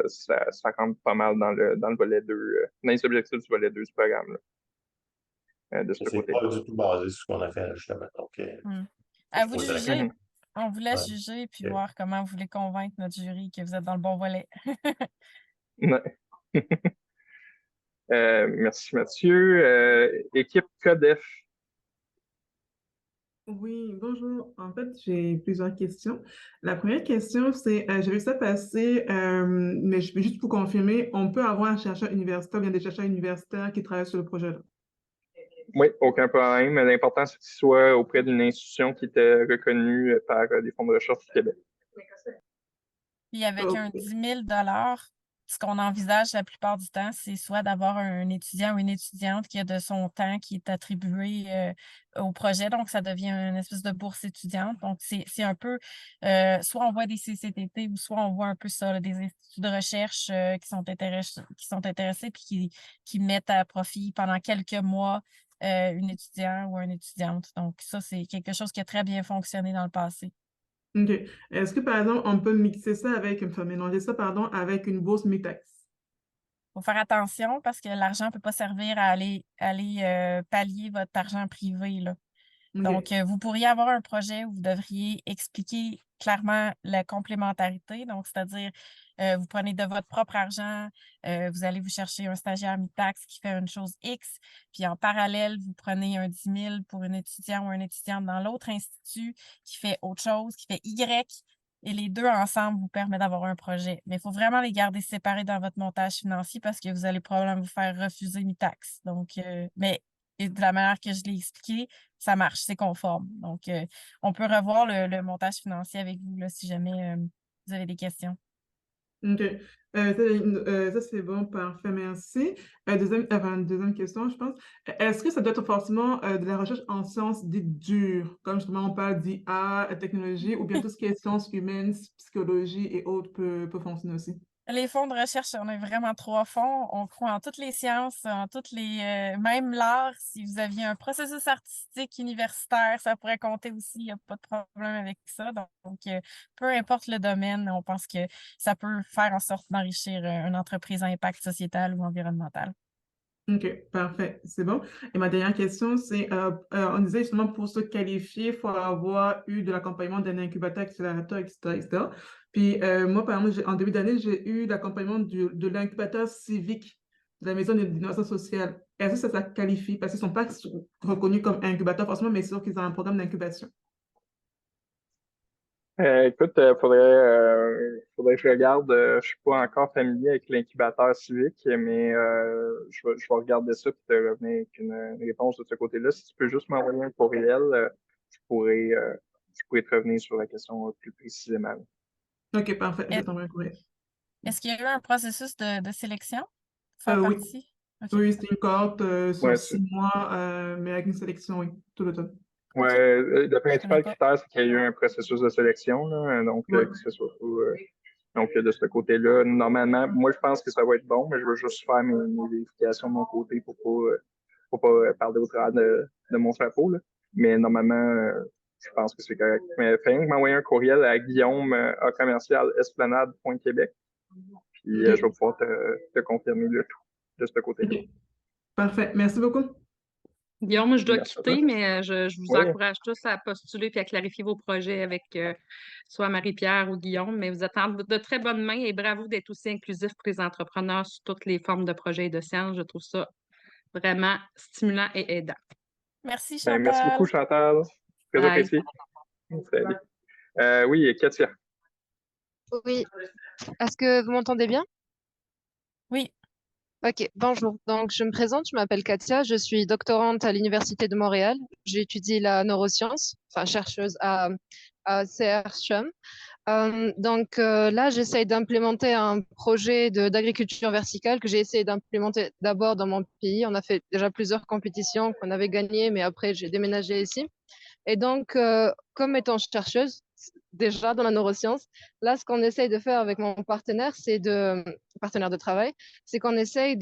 ça rentre pas mal dans le volet 2, dans les objectifs du volet 2 du programme, là, de ce C'est côté. pas du tout basé sur ce qu'on a fait, justement. Donc, À je vous de pose la juger. question. On vous laisse Ouais. juger puis Ok. voir comment vous voulez convaincre notre jury que vous êtes dans le bon volet. Ouais. Merci Mathieu. Équipe Codef. Oui, bonjour. En fait, j'ai plusieurs questions. La première question, c'est, j'ai vu ça passer, mais juste pour confirmer, on peut avoir un chercheur universitaire, bien des chercheurs universitaires qui travaillent sur le projet-là. Oui, aucun problème. L'important, c'est qu'il soit auprès d'une institution qui était reconnue par des fonds de recherche du Québec. Puis avec un Ok. 10 000 ce qu'on envisage la plupart du temps, c'est soit d'avoir un étudiant ou une étudiante qui a de son temps qui est attribué au projet. Donc, ça devient une espèce de bourse étudiante. Donc, c'est un peu, soit on voit des CCTT ou soit on voit un peu ça, là, des instituts de recherche qui sont intéressés puis qui mettent à profit pendant quelques mois une étudiant ou une étudiante. Donc, ça, c'est quelque chose qui a très bien fonctionné dans le passé. OK. Est-ce que, par exemple, on peut mixer ça avec, enfin, mélanger ça, pardon, avec une bourse mixte? Faut faire attention parce que l'argent ne peut pas servir à aller pallier votre argent privé, là. Donc, OK. vous pourriez avoir un projet où vous devriez expliquer clairement la complémentarité. Donc, c'est-à-dire, vous prenez de votre propre argent, vous allez vous chercher un stagiaire mi-taxe qui fait une chose X, puis en parallèle, vous prenez un 10 000 pour un étudiant ou une étudiante dans l'autre institut qui fait autre chose, qui fait Y, et les deux ensemble vous permettent d'avoir un projet. Mais il faut vraiment les garder séparés dans votre montage financier parce que vous allez probablement vous faire refuser mi-taxe. Donc, mais et de la manière que je l'ai expliqué, ça marche, c'est conforme. Donc, on peut revoir le montage financier avec vous là, si jamais vous avez des questions. OK. Ça, c'est bon, parfait, merci. Deuxième question, je pense. Est-ce que ça doit être forcément de la recherche en sciences dites dures, comme justement on parle d'IA, technologie, ou bien tout ce qui est sciences humaines, psychologie et autres peut fonctionner aussi? Les fonds de recherche, on est vraiment trois fonds. On croit en toutes les sciences, en toutes même l'art. Si vous aviez un processus artistique universitaire, ça pourrait compter aussi. Il n'y a pas de problème avec ça. Donc, peu importe le domaine, on pense que ça peut faire en sorte d'enrichir une entreprise à impact sociétal ou environnemental. OK, parfait, c'est bon. Et ma dernière question, c'est, on disait justement pour se qualifier, il faut avoir eu de l'accompagnement d'un incubateur, accélérateur, etc., etc. Puis moi, par exemple, en début d'année, j'ai eu l'accompagnement de l'incubateur civique de la Maison d'innovation sociale. Est-ce que ça qualifie? Parce qu'ils ne sont pas reconnus comme incubateurs forcément, mais c'est sûr qu'ils ont un programme d'incubation. Écoute, faudrait que je regarde. Je suis pas encore familier avec l'incubateur civique, mais je vais regarder ça et te revenir avec une réponse de ce côté-là. Si tu peux juste m'envoyer un courriel, je pourrais te revenir sur la question plus précisément. OK, parfait, je Est- t'envoie un courriel. Est-ce qu'il y a eu un processus de sélection pour faire Oui, partie? OK. oui, c'est une cohorte sur Ouais, 6 mois, mais avec une sélection, oui, tout le temps. ouais, OK. le Je connais principal pas. critère, c'est qu'il y a eu un processus de sélection, là, donc Oui. que ce soit donc de ce côté-là, normalement, moi je pense que ça va être bon, mais je veux juste faire mes vérifications de mon côté pour pas parler au travers de mon chapeau, là. Mais normalement, je pense que c'est correct. Mais fais rien que m'envoyer un courriel à Guillaume à commercial esplanade.québec, puis je OK, vais pouvoir te confirmer le tout de ce côté-là. OK, parfait. Merci beaucoup. Guillaume, je dois Merci à toi. quitter, mais je vous Oui. encourage tous à postuler et à clarifier vos projets avec soit Marie-Pierre ou Guillaume, mais vous êtes de très bonnes mains et bravo d'être aussi inclusif pour les entrepreneurs sur toutes les formes de projets et de sciences. Je trouve ça vraiment stimulant et aidant. Merci, Ben, merci beaucoup, Chantal. Chantal. Très Bye. apprécié. Salut. Oui, Katia. Oui, est-ce que vous m'entendez bien? Oui. Ok, bonjour. Donc, je me présente, je m'appelle Katia, je suis doctorante à l'Université de Montréal. J'étudie la neuroscience, enfin chercheuse à CRCHUM. Là, j'essaye d'implémenter un projet d'agriculture verticale que j'ai essayé d'implémenter d'abord dans mon pays. On a fait déjà plusieurs compétitions qu'on avait gagnées, mais après, j'ai déménagé ici. Et donc, comme étant chercheuse, déjà dans la neuroscience, là, ce qu'on essaye de faire avec mon partenaire, partenaire de travail, c'est qu'on essaye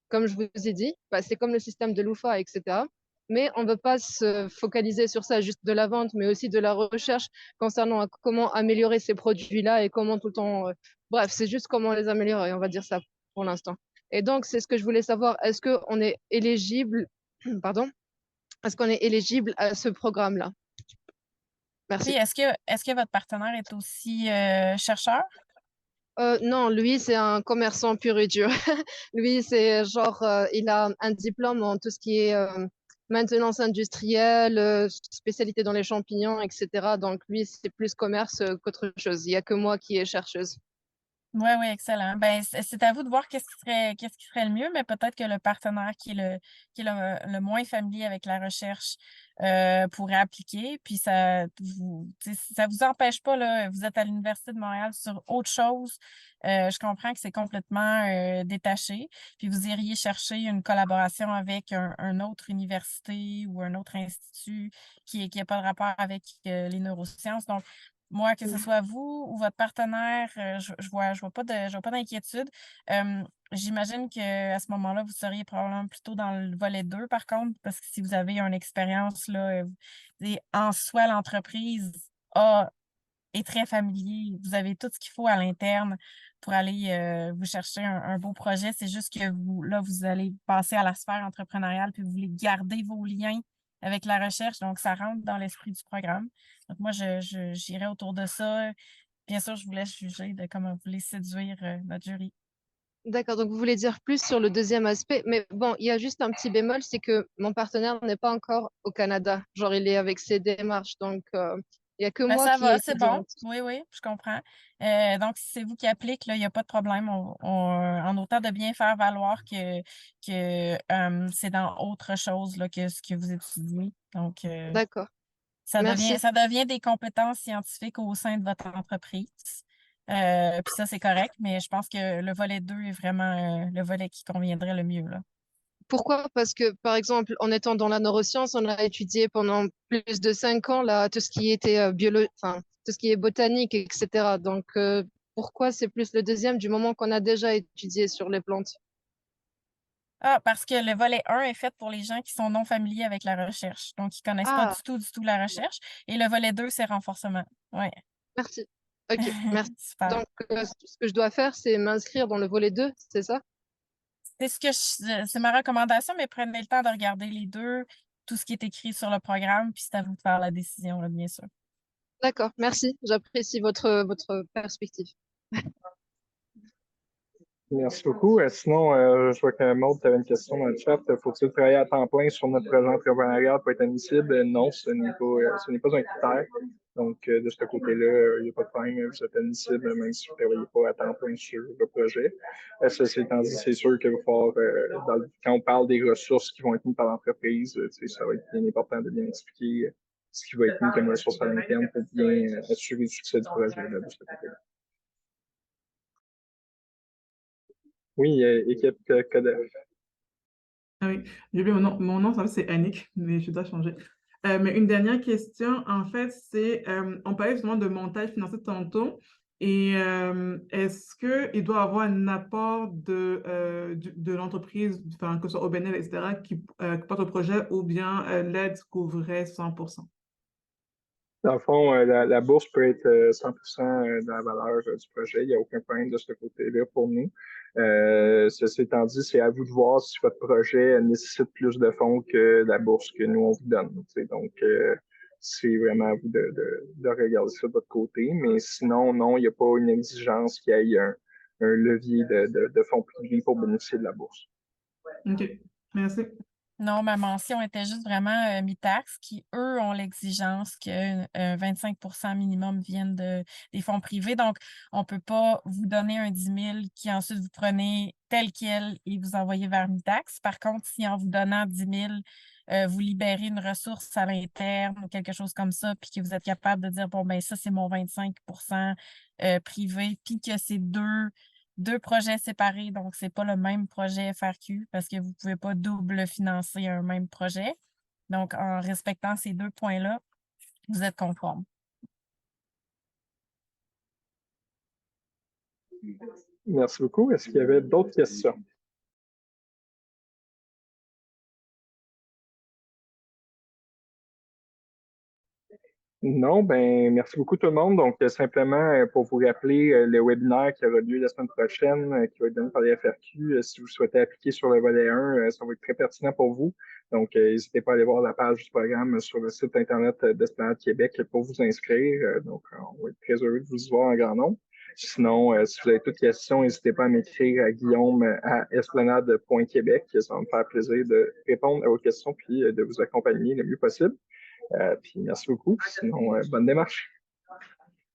comme je vous ai dit, bah, c'est comme le système de l'UFA, etc. Mais on ne veut pas se focaliser sur ça, juste de la vente, mais aussi de la recherche concernant comment améliorer ces produits-là et comment tout le temps. Bref, c'est juste comment les améliorer, on va dire ça pour l'instant. Et donc, c'est ce que je voulais savoir. Est-ce qu'on est éligible, pardon, est-ce qu'on est éligible à ce programme-là? Puis, Merci. est-ce que votre partenaire est aussi chercheur? Non, lui, c'est un commerçant pur et dur. Lui, c'est genre, il a un diplôme en tout ce qui est maintenance industrielle, spécialité dans les champignons, etc. Donc, lui, c'est plus commerce qu'autre chose. Il n'y a que moi qui est chercheuse. Oui, oui, excellent. Ben, c'est à vous de voir qu'est-ce qui serait le mieux, mais peut-être que le partenaire qui est le moins familier avec la recherche pourrait appliquer. Puis ça vous empêche pas, là, vous êtes à l'Université de Montréal sur autre chose. Je comprends que c'est complètement détaché. Puis vous iriez chercher une collaboration avec un autre université ou un autre institut qui n'a pas de rapport avec les neurosciences. Donc, moi, que ce soit vous ou votre partenaire, je vois pas d'inquiétude. J'imagine qu'à ce moment-là, vous seriez probablement plutôt dans le volet 2, par contre, parce que si vous avez une expérience, là, en soi, l'entreprise est très familier. Vous avez tout ce qu'il faut à l'interne pour aller vous chercher un beau projet. C'est juste que vous allez passer à la sphère entrepreneuriale, puis vous voulez garder vos liens avec la recherche. Donc, ça rentre dans l'esprit du programme. Donc, moi, j'irai autour de ça. Bien sûr, je vous laisse juger de comment vous voulez séduire notre jury. D'accord, donc vous voulez dire plus sur le deuxième aspect, mais bon, il y a juste un petit bémol, c'est que mon partenaire n'est pas encore au Canada. Genre, il est avec ses démarches, donc il n'y a que Ben, moi ça qui est va, c'est bon. étudiante. Oui, oui, je comprends. Donc, si c'est vous qui appliquez, là, il n'y a pas de problème. En autant de bien faire valoir que c'est dans autre chose là, que ce que vous étudiez. Donc, D'accord, ça merci. devient des compétences scientifiques au sein de votre entreprise. Puis ça, c'est correct, mais je pense que le volet 2 est vraiment le volet qui conviendrait le mieux, là. Pourquoi? Parce que, par exemple, en étant dans la neuroscience, on a étudié pendant plus de 5 ans là, tout ce qui était enfin, tout ce qui est botanique, etc. Donc, pourquoi c'est plus le deuxième du moment qu'on a déjà étudié sur les plantes? Ah, parce que le volet 1 est fait pour les gens qui sont non familiers avec la recherche. Donc, ils ne connaissent pas Ah, du tout la recherche. Et le volet 2, c'est renforcement. Oui. merci. Ok, merci. Super. Donc, ce que je dois faire, c'est m'inscrire dans le volet 2, c'est ça? C'est ma recommandation, mais prenez le temps de regarder les deux, tout ce qui est écrit sur le programme, puis c'est à vous de faire la décision, là, bien sûr. D'accord, merci. J'apprécie votre perspective. Merci beaucoup. Sinon, je vois que Maud, tu avais une question dans le chat. Faut-il travailler à temps plein sur notre projet entrepreneurial pour être admissible? Non, ce n'est pas un critère. Donc, de ce côté-là, il n'y a pas de problème. Vous êtes admissible même si vous ne travaillez pas à temps plein sur le projet. Ceci étant dit, c'est sûr que quand on parle des ressources qui vont être mises par l'entreprise, ça va être bien important de bien expliquer ce qui va être mis comme ressources à l'interne pour bien assurer le succès du projet là, de ce côté-là. Oui, équipe Codef. Ah oui, j'ai oublié mon nom, ça va, c'est Annick, mais je dois changer. Mais une dernière question, en fait, c'est, on parlait justement de montage financier tantôt, et est-ce qu'il doit avoir un apport de l'entreprise, enfin, que ce soit OBNL, etc., qui porte au projet, ou bien l'aide couvrait 100%? Dans le fond, la bourse peut être 100% de la valeur du projet. Il n'y a aucun problème de ce côté-là pour nous. Ceci étant dit, c'est à vous de voir si votre projet nécessite plus de fonds que la bourse que nous, on vous donne. Donc, c'est vraiment à vous de regarder ça de votre côté. Mais sinon, non, il n'y a pas une exigence qu'il y ait un levier de fonds privés pour bénéficier de la bourse. OK, merci. Non, ma mention était juste vraiment mi-taxe, qui, eux, ont l'exigence que 25% minimum viennent des fonds privés. Donc, on ne peut pas vous donner un 10 000 qui ensuite vous prenez tel quel et vous envoyez vers mi-taxe. Par contre, si en vous donnant 10 000, vous libérez une ressource à l'interne ou quelque chose comme ça, puis que vous êtes capable de dire, bon, ben ça, c'est mon 25% privé, puis que c'est deux projets séparés, donc c'est pas le même projet FRQ parce que vous pouvez pas double financer un même projet. Donc, en respectant ces 2 points-là, vous êtes conforme. Merci beaucoup. Est-ce qu'il y avait d'autres questions? Non, ben merci beaucoup tout le monde. Donc, simplement pour vous rappeler le webinaire qui aura lieu la semaine prochaine, qui va être donné par les FRQ, si vous souhaitez appliquer sur le volet 1, ça va être très pertinent pour vous. Donc, n'hésitez pas à aller voir la page du programme sur le site Internet d'Esplanade Québec pour vous inscrire. Donc, on va être très heureux de vous y voir en grand nombre. Sinon, si vous avez toutes questions, n'hésitez pas à m'écrire à Guillaume à esplanade.québec. Ça va me faire plaisir de répondre à vos questions puis de vous accompagner le mieux possible. Puis merci beaucoup. Sinon, bonne démarche.